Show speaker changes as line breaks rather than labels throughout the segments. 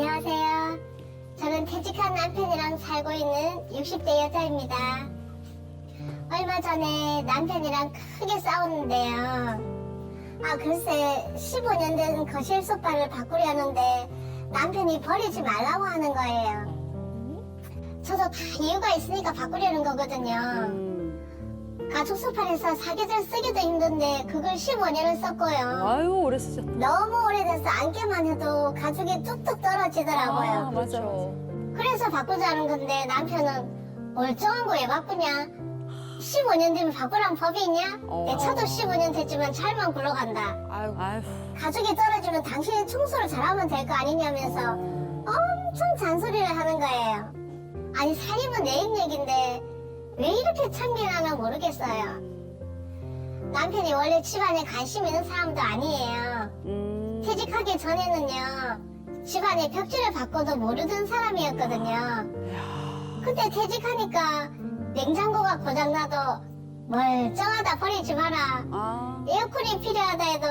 안녕하세요. 저는 퇴직한 남편이랑 살고 있는 60대 여자입니다. 얼마 전에 남편이랑 크게 싸웠는데요. 글쎄 15년 된 거실 소파를 바꾸려는데 남편이 버리지 말라고 하는 거예요. 저도 다 이유가 있으니까 바꾸려는 거거든요. 가죽 소파를 사 사계절 쓰기도 힘든데 그걸 15년을 썼고요.
아유, 오래 쓰셨다.
너무 오래돼서 앉기만 해도 가죽이 뚝뚝 떨어지더라고요.
맞아.
그래서 바꾸자는 건데 남편은 멀쩡한 거 왜 바꾸냐? 15년 되면 바꾸란 법이 있냐? 내 차도 15년 됐지만 잘만 굴러간다.
아유.
가죽이 떨어지면 당신이 청소를 잘하면 될 거 아니냐면서 엄청 잔소리를 하는 거예요. 아니 살림은 내 인력인데 왜 이렇게 참견하나 모르겠어요. 남편이 원래 집안에 관심 있는 사람도 아니에요. 퇴직하기 전에는요 집안에 벽지를 바꿔도 모르던 사람이었거든요. 근데 퇴직하니까 냉장고가 고장나도 멀쩡하다 버리지 마라. 에어컨이 필요하다 해도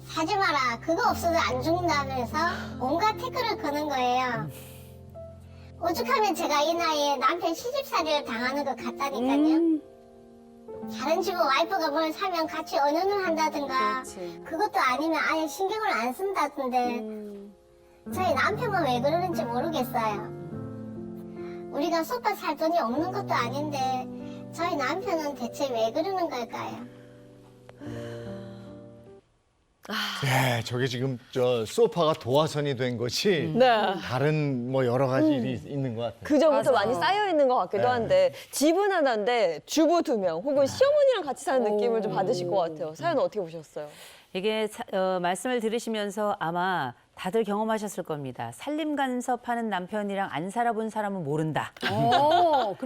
사지 마라. 그거 없어도 안 죽는다면서 온갖 태클을 거는 거예요. 오죽하면 제가 이 나이에 남편 시집살이를 당하는 것 같다니까요. 다른 집은 와이프가 뭘 사면 같이 언어를 한다든가 그것도 아니면 아예 신경을 안 쓴다던데 저희 남편은 왜 그러는지 모르겠어요. 우리가 소파 살 돈이 없는 것도 아닌데 저희 남편은 대체 왜 그러는 걸까요?
네, 저게 지금 저 소파가 도화선이 된 것이
네.
다른 뭐 여러 가지 일이 있는 것 같아요.
그전부터
맞아.
많이 쌓여 있는 것 같기도
네.
한데 집은 하나인데 주부 2명 혹은 시어머니랑 같이 사는 느낌을 좀 받으실 것 같아요. 사연 어떻게 보셨어요?
이게 말씀을 들으시면서 아마 다들 경험하셨을 겁니다. 살림 간섭하는 남편이랑 안 살아본 사람은 모른다.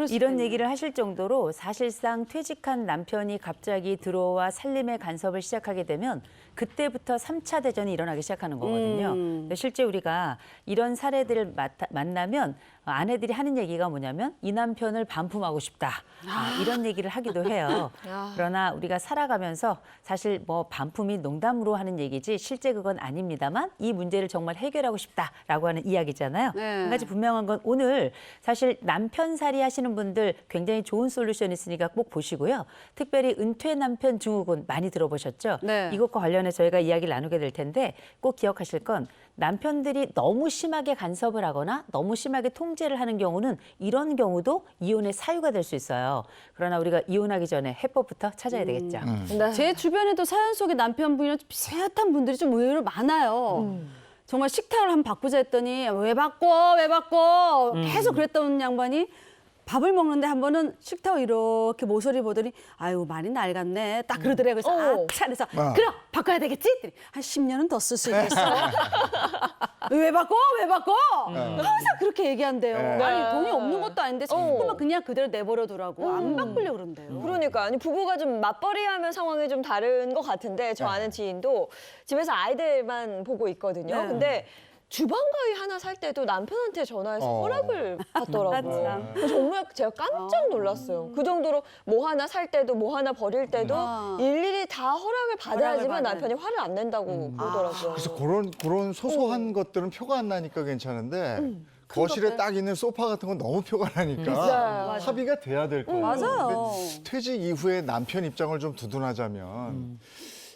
이런 얘기를 하실 정도로 사실상 퇴직한 남편이 갑자기 들어와 살림의 간섭을 시작하게 되면 그때부터 3차 대전이 일어나기 시작하는 거거든요. 근데 실제 우리가 이런 사례들을 만나면 아내들이 하는 얘기가 뭐냐면 이 남편을 반품하고 싶다. 이런 얘기를 하기도 해요. 그러나 우리가 살아가면서 사실 뭐 반품이 농담으로 하는 얘기지 실제 그건 아닙니다만 이 문제를 정말 해결하고 싶다라고 하는 이야기잖아요. 한 가지 분명한 건 오늘 사실 남편살이 하시는 분들 굉장히 좋은 솔루션이 있으니까 꼭 보시고요. 특별히 은퇴 남편 증후군 많이 들어보셨죠?
네.
이것과 관련해 저희가 이야기를 나누게 될 텐데 꼭 기억하실 건 남편들이 너무 심하게 간섭을 하거나 너무 심하게 통제를 하는 경우는 이런 경우도 이혼의 사유가 될 수 있어요. 그러나 우리가 이혼하기 전에 해법부터 찾아야 되겠죠.
네.
제 주변에도 사연 속에 남편분이랑 좀 비슷한 분들이 좀 의외로 많아요. 정말 식탁을 한번 바꾸자 했더니 왜 바꿔 계속 그랬던 양반이 밥을 먹는데 한 번은 식탁을 이렇게 모서리 보더니 아유 많이 낡았네 딱 그러더래요. 그래서 그래서 그럼 바꿔야 되겠지? 했더니 한 10년은 더 쓸 수 있겠어. 왜 바꿔? 항상 그렇게 얘기한대요. 아니 돈이 없는 것도 아닌데 자꾸만 그냥 그대로 내버려 두라고 안 바꾸려고 그런대요.
그러니까 아니 부부가 좀 맞벌이하면 상황이 좀 다른 것 같은데 저 아는 지인도 집에서 아이들만 보고 있거든요.
네.
근데 주방 가위 하나 살 때도 남편한테 전화해서 허락을 받더라고요. 정말 제가 깜짝 놀랐어요. 그 정도로 뭐 하나 살 때도 뭐 하나 버릴 때도 일일이 다 허락을 받아야지만 남편이 화를 안 낸다고 그러더라고요.
그래서 그런 소소한 것들은 표가 안 나니까 괜찮은데 거실에 딱 있는 소파 같은 건 너무 표가 나니까 합의가 돼야 될 거예요.
맞아요.
근데 퇴직 이후에 남편 입장을 좀 두둔하자면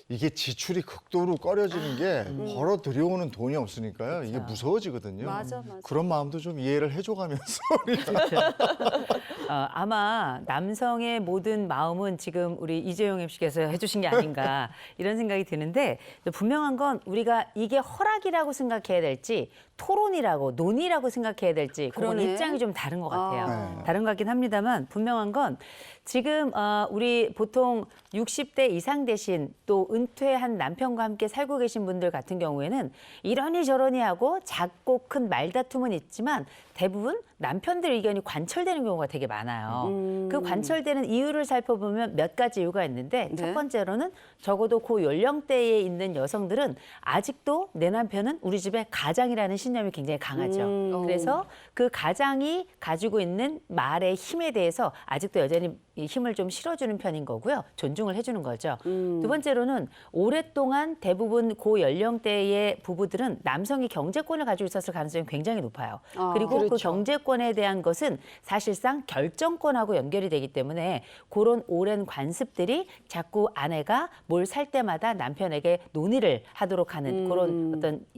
이게 지출이 극도로 꺼려지는 게 벌어 들여오는 돈이 없으니까요. 이게 무서워지거든요.
맞아.
그런 마음도 좀 이해를 해줘가면서
아마 남성의 모든 마음은 지금 우리 이재용 MC께서 해주신 게 아닌가 이런 생각이 드는데 분명한 건 우리가 이게 허락이라고 생각해야 될지 토론이라고 논의라고 생각해야 될지 그건
그러네.
입장이 좀 다른 것 같아요.
네.
다른 것 같긴 합니다만 분명한 건 지금 우리 보통 60대 이상 되신 또 은퇴한 남편과 함께 살고 계신 분들 같은 경우에는 이러니 저러니 하고 작고 큰 말다툼은 있지만 대부분 남편들 의견이 관철되는 경우가 되게 많아요. 많아요. 그 관철되는 이유를 살펴보면 몇 가지 이유가 있는데
네.
첫 번째로는 적어도 그 연령대에 있는 여성들은 아직도 내 남편은 우리 집의 가장이라는 신념이 굉장히 강하죠. 그래서 그 가장이 가지고 있는 말의 힘에 대해서 아직도 여전히 이 힘을 좀 실어주는 편인 거고요. 존중을 해주는 거죠. 두 번째로는 오랫동안 대부분 고 연령대의 부부들은 남성이 경제권을 가지고 있었을 가능성이 굉장히 높아요. 그리고 그 경제권에 대한 것은 사실상 결정권하고 연결이 되기 때문에 그런 오랜 관습들이 자꾸 아내가 뭘 살 때마다 남편에게 논의를 하도록 하는 그런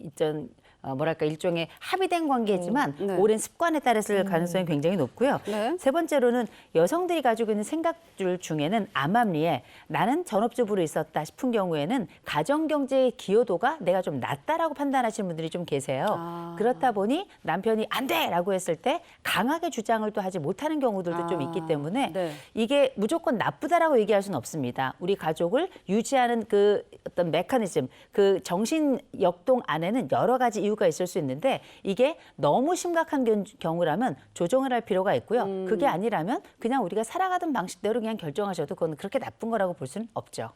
어떤 뭐랄까 일종의 합의된 관계지만
네.
오랜 습관에 따랐을 가능성이 굉장히 높고요.
네.
세 번째로는 여성들이 가지고 있는 생각들 중에는 암암리에 나는 전업주부로 있었다 싶은 경우에는 가정경제의 기여도가 내가 좀 낮다라고 판단하시는 분들이 좀 계세요. 그렇다 보니 남편이 안 돼라고 했을 때 강하게 주장을 또 하지 못하는 경우들도 좀 있기 때문에
네.
이게 무조건 나쁘다라고 얘기할 수는 없습니다. 우리 가족을 유지하는 그 어떤 메커니즘, 그 정신 역동 안에는 여러 가지 이유가 있을 수 있는데 이게 너무 심각한 경우라면 조정을 할 필요가 있고요. 그게 아니라면 그냥 우리가 살아가던 방식대로 그냥 결정하셔도 그건 그렇게 나쁜 거라고 볼 수는 없죠.